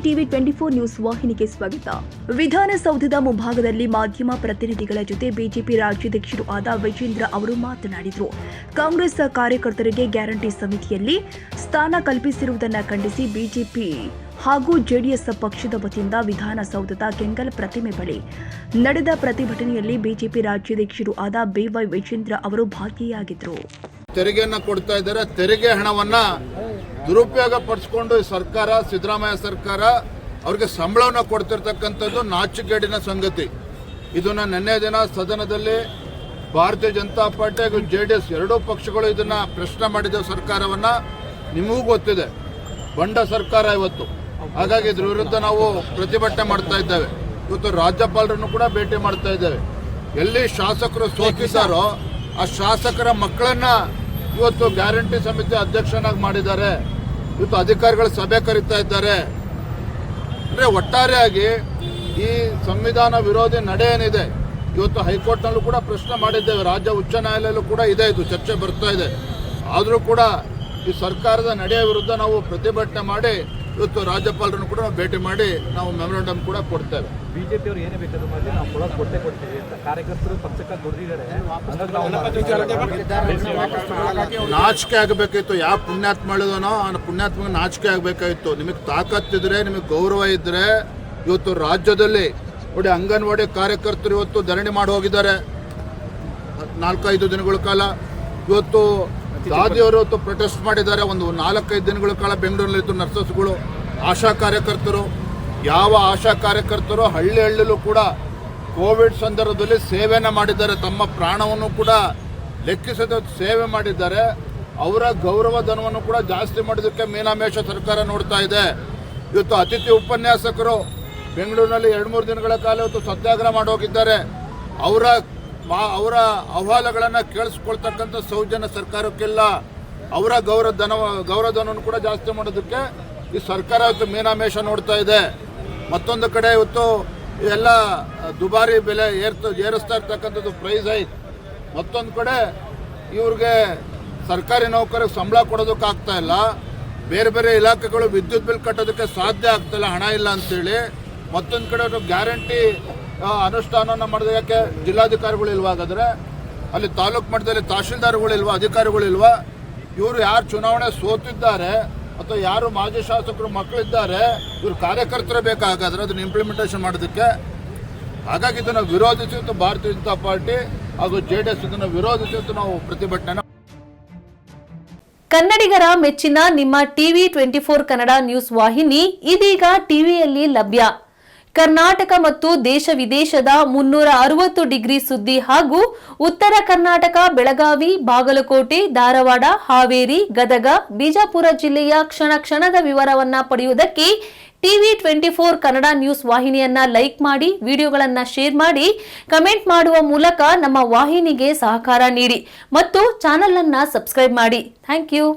TV 24 news ವಾಹಿನಿಗೆ ಸ್ವಾಗತ. ವಿಧಾನಸೌಧದ ಮುಂಭಾಗದಲ್ಲಿ ಮಾಧ್ಯಮ ಪ್ರತಿನಿಧಿಗಳ ಜೊತೆ ಬಿಜೆಪಿ ರಾಜ್ಯಾಧ್ಯಕ್ಷರು ಆದ ವಿಜೇಂದ್ರ ಅವರು ಮಾತನಾಡಿದರು. ಕಾಂಗ್ರೆಸ್ ಕಾರ್ಯಕರ್ತರಿಗೆ ಗ್ಯಾರಂಟಿ ಸಮಿತಿಯಲ್ಲಿ ಸ್ಥಾನ ಕಲ್ಪಿಸಿರುವುದನ್ನು ಖಂಡಿಸಿ ಬಿಜೆಪಿ ಹಾಗೂ ಜೆಡಿಎಸ್ ಪಕ್ಷದ ವತಿಯಿಂದ ವಿಧಾನಸೌಧದ ಕೆಂಗಲ್ ಪ್ರತಿಮೆ ಬಳಿ ನಡೆದ ಪ್ರತಿಭಟನೆಯಲ್ಲಿ ಬಿಜೆಪಿ ರಾಜ್ಯಾಧ್ಯಕ್ಷರು ಆದ ಬಿವೈ ವಿಜೇಂದ್ರ ಅವರು ಭಾಗಿಯಾಗಿದ್ದರು. ತೆರಿಗೆಯನ್ನು ಕೊಡ್ತಾ ಇದ್ದಾರೆ. ತೆರಿಗೆ ಹಣವನ್ನ ದುರುಪಯೋಗ ಪಡಿಸಿಕೊಂಡು ಸರ್ಕಾರ, ಸಿದ್ದರಾಮಯ್ಯ ಸರ್ಕಾರ ಅವರಿಗೆ ಸಂಬಳವನ್ನು ಕೊಡ್ತಿರ್ತಕ್ಕಂಥದ್ದು ನಾಚಿಕೆಗೇಡಿನ ಸಂಗತಿ. ಇದನ್ನ ನಿನ್ನೆ ದಿನ ಸದನದಲ್ಲಿ ಭಾರತೀಯ ಜನತಾ ಪಾರ್ಟಿ ಹಾಗೂ ಜೆಡಿಎಸ್ ಎರಡೂ ಪಕ್ಷಗಳು ಇದನ್ನ ಪ್ರಶ್ನೆ ಮಾಡಿದ ಸರ್ಕಾರವನ್ನ. ನಿಮಗೂ ಗೊತ್ತಿದೆ, ಬಂಡ ಸರ್ಕಾರ ಇವತ್ತು. ಹಾಗಾಗಿ ಇದ್ರ ವಿರುದ್ಧ ನಾವು ಪ್ರತಿಭಟನೆ ಮಾಡ್ತಾ ಇದ್ದೇವೆ. ಇವತ್ತು ರಾಜ್ಯಪಾಲರನ್ನು ಕೂಡ ಭೇಟಿ ಮಾಡ್ತಾ ಇದ್ದೇವೆ. ಎಲ್ಲಿ ಶಾಸಕರು ಸೋತಿದ್ದಾರೋ ಆ ಶಾಸಕರ ಮಕ್ಕಳನ್ನ ಇವತ್ತು ಗ್ಯಾರಂಟಿ ಸಮಿತಿ ಅಧ್ಯಕ್ಷನಾಗಿ ಮಾಡಿದ್ದಾರೆ. ಇವತ್ತು ಅಧಿಕಾರಿಗಳ ಸಭೆ ಕರೀತಾ ಇದ್ದಾರೆ. ಅಂದರೆ ಒಟ್ಟಾರೆಯಾಗಿ ಈ ಸಂವಿಧಾನ ವಿರೋಧಿ ನಡೆ ಏನಿದೆ, ಇವತ್ತು ಹೈಕೋರ್ಟ್ನಲ್ಲೂ ಕೂಡ ಪ್ರಶ್ನೆ ಮಾಡಿದ್ದೇವೆ, ರಾಜ್ಯ ಉಚ್ಚ ನ್ಯಾಯಾಲಯಲ್ಲೂ ಕೂಡ ಇದೆ, ಇದು ಚರ್ಚೆ ಬರ್ತಾ ಇದೆ. ಆದರೂ ಕೂಡ ಈ ಸರ್ಕಾರದ ನಡೆಯ ವಿರುದ್ಧ ನಾವು ಪ್ರತಿಭಟನೆ ಮಾಡಿ ಇವತ್ತು ರಾಜ್ಯಪಾಲರನ್ನು ಕೂಡ ಭೇಟಿ ಮಾಡಿ ನಾವು ಮೆಮೊರಂಡಮ್ ಕೂಡ ಕೊಡ್ತೇವೆ. ಬಿಜೆಪಿಯವರು ಏನೇ ಬೇಕಾದ್ರೂ ಮಾಡಿ ನಾವು ಕೊಡ್ತೀವಿ ಅಂತ ಕಾರ್ಯಕರ್ತರು ಪಕ್ಷಕ್ಕೆ ದುಡಿದಿದ್ದಾರೆ. ನಾಚಿಕೆ ಆಗಬೇಕಾಗಿತ್ತು. ಯಾವ ಪುಣ್ಯಾತ್ಮ ಮಾಡಿದನೋ ಆ ಪುಣ್ಯಾತ್ಮ ನಾಚಿಕೆ ಆಗಬೇಕಾಗಿತ್ತು. ನಿಮಗೆ ತಾಕತ್ತಿದ್ರೆ, ನಿಮಗೆ ಗೌರವ ಇದ್ದರೆ ಇವತ್ತು ರಾಜ್ಯದಲ್ಲಿ ನೋಡಿ ಅಂಗನವಾಡಿ ಕಾರ್ಯಕರ್ತರು ಇವತ್ತು ಧರಣಿ ಮಾಡಿ ಹೋಗಿದ್ದಾರೆ 4-5 ದಿನಗಳ ಕಾಲ. ಇವತ್ತು ದಾದಿಯವರು ಇವತ್ತು ಪ್ರೊಟೆಸ್ಟ್ ಮಾಡಿದ್ದಾರೆ. ಒಂದು 4-5 ದಿನಗಳ ಕಾಲ ಬೆಂಗಳೂರಿನಲ್ಲಿತ್ತು ನರ್ಸಸ್ಗಳು, ಆಶಾ ಕಾರ್ಯಕರ್ತರು. ಯಾವ ಆಶಾ ಕಾರ್ಯಕರ್ತರು ಹಳ್ಳಿಯಲ್ಲೂ ಕೂಡ ಕೋವಿಡ್ ಸಂದರ್ಭದಲ್ಲಿ ಸೇವೆಯನ್ನು ಮಾಡಿದ್ದಾರೆ, ತಮ್ಮ ಪ್ರಾಣವನ್ನು ಕೂಡ ಲೆಕ್ಕಿಸದ ಸೇವೆ ಮಾಡಿದ್ದಾರೆ. ಅವರ ಗೌರವ ಧನವನ್ನು ಕೂಡ ಜಾಸ್ತಿ ಮಾಡೋದಕ್ಕೆ ಮೀನಾಮೇಷ ಸರ್ಕಾರ ನೋಡ್ತಾ ಇದೆ. ಇವತ್ತು ಅತಿಥಿ ಉಪನ್ಯಾಸಕರು ಬೆಂಗಳೂರಿನಲ್ಲಿ 2-3 ದಿನಗಳ ಕಾಲ ಇವತ್ತು ಸತ್ಯಾಗ್ರಹ ಮಾಡೋಗಿದ್ದಾರೆ. ಅವರ ಅಹವಾಲುಗಳನ್ನು ಕೇಳಿಸ್ಕೊಳ್ತಕ್ಕಂಥ ಸೌಜನ್ಯ ಸರ್ಕಾರಕ್ಕಿಲ್ಲ. ಅವರ ಗೌರವಧನವನ್ನು ಕೂಡ ಜಾಸ್ತಿ ಮಾಡೋದಕ್ಕೆ ಈ ಸರ್ಕಾರ ಇವತ್ತು ಮೀನಾಮೇಷ ನೋಡ್ತಾ ಇದೆ. ಮತ್ತೊಂದು ಕಡೆ ಇವತ್ತು ಎಲ್ಲ ದುಬಾರಿ ಬೆಲೆ ಏರಿಸ್ತಾ ಇರ್ತಕ್ಕಂಥದ್ದು ಪ್ರೈಸ್ ಹೈಕ್. ಮತ್ತೊಂದು ಕಡೆ ಇವ್ರಿಗೆ ಸರ್ಕಾರಿ ನೌಕರಿಗೆ ಸಂಬಳ ಕೊಡೋದಕ್ಕಾಗ್ತಾ ಇಲ್ಲ. ಬೇರೆ ಬೇರೆ ಇಲಾಖೆಗಳು ವಿದ್ಯುತ್ ಬಿಲ್ ಕಟ್ಟೋದಕ್ಕೆ ಸಾಧ್ಯ ಆಗ್ತಾಯಿಲ್ಲ, ಹಣ ಇಲ್ಲ ಅಂತೇಳಿ. ಮತ್ತೊಂದು ಕಡೆ ಗ್ಯಾರಂಟಿ ಅನುಷ್ಠಾನವನ್ನು ಮಾಡಿದ ಯಾಕೆ ಜಿಲ್ಲಾಧಿಕಾರಿಗಳು ಇಲ್ವಾ? ಹಾಗಾದರೆ ಅಲ್ಲಿ ತಾಲೂಕು ಮಟ್ಟದಲ್ಲಿ ತಹಶೀಲ್ದಾರ್ಗಳಿಲ್ವಾ, ಅಧಿಕಾರಿಗಳಿಲ್ವಾ? ಇವರು ಯಾರು ಚುನಾವಣೆ ಸೋತಿದ್ದಾರೆ ಅಥವಾ ಯಾರು ಮಾಜಿ ಶಾಸಕರು ಮಕ್ಕಳಿದ್ದಾರೆ, ಇವರು ಕಾರ್ಯಕರ್ತರು ಬೇಕಾಗಾದ್ರೆ ಅದನ್ನು ಇಂಪ್ಲಿಮೆಂಟೇಷನ್ ಮಾಡೋದಕ್ಕೆ. ಹಾಗಾಗಿ ಇದನ್ನು ವಿರೋಧಿಸಿ ಭಾರತೀಯ ಜನತಾ ಪಾರ್ಟಿ ಹಾಗೂ ಜೆಡಿಎಸ್ ಇದನ್ನು ವಿರೋಧಿಸಿ ನಾವು ಪ್ರತಿಭಟನೆ. ಕನ್ನಡಿಗರ ಮೆಚ್ಚಿನ ನಿಮ್ಮ ಟಿವಿ 24 ಕನ್ನಡ ನ್ಯೂಸ್ ವಾಹಿನಿ ಇದೀಗ ಟಿವಿಯಲ್ಲಿ ಲಭ್ಯ. ಕರ್ನಾಟಕ ಮತ್ತು ದೇಶ ವಿದೇಶದ 360 ಡಿಗ್ರಿ ಸುದ್ದಿ ಹಾಗೂ ಉತ್ತರ ಕರ್ನಾಟಕ, ಬೆಳಗಾವಿ, ಬಾಗಲಕೋಟೆ, ಧಾರವಾಡ, ಹಾವೇರಿ, ಗದಗ, ಬಿಜಾಪುರ ಜಿಲ್ಲೆಯ ಕ್ಷಣ ಕ್ಷಣದ ವಿವರವನ್ನ ಪಡೆಯುವುದಕ್ಕೆ ಟಿವಿ 24 ಕನ್ನಡ ನ್ಯೂಸ್ ವಾಹಿನಿಯನ್ನ ಲೈಕ್ ಮಾಡಿ, ವಿಡಿಯೋಗಳನ್ನ ಶೇರ್ ಮಾಡಿ, ಕಮೆಂಟ್ ಮಾಡುವ ಮೂಲಕ ನಮ್ಮ ವಾಹಿನಿಗೆ ಸಹಕಾರ ನೀಡಿ ಮತ್ತು ಚಾನೆಲ್ ಅನ್ನ ಸಬ್ಸ್ಕ್ರೈಬ್ ಮಾಡಿ. Thank you.